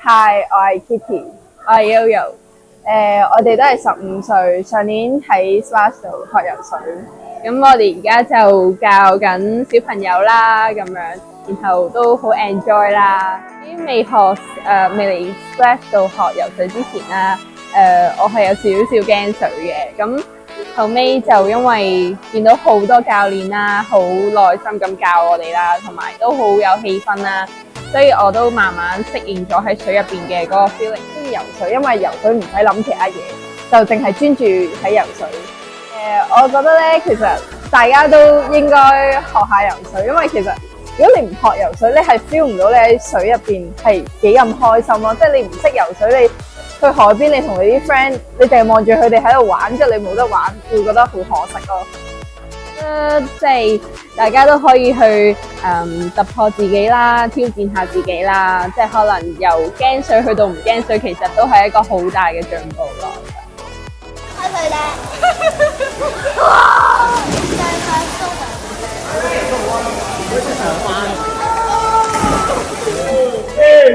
Hi，我係 Kitty，我係 Yoyo，我哋都係15歲，上年喺 Splash 度學游水。咁我哋而家就教緊小朋友啦，咁樣，然後都好 enjoy 啦。未嚟 Splash 度學游水之前啦，我係有少少驚水嘅，咁後尾就因為見到好多教練啦，好耐心咁教我哋啦，同埋都好有氣氛啦，所以我都慢慢適應咗喺水入邊嘅嗰個 feeling。中意游水，因為游水唔使諗其他嘢，就淨係專注喺游水。我覺得咧，其實大家都應該學下游水，因為其實如果你唔學游水，你係 feel 唔到你喺水入邊係幾咁開心咯。即係你唔識游水，你去海邊，你同你啲 friend，你淨係望住佢哋喺度玩，即係你冇得玩，會覺得好可惜咯。即係大家都可以去突破自己啦，挑戰下自己啦，即係可能由驚水去到唔驚水，其實都係一個好大嘅進步咯。開水啦！哇！真係鬆啊！Hey,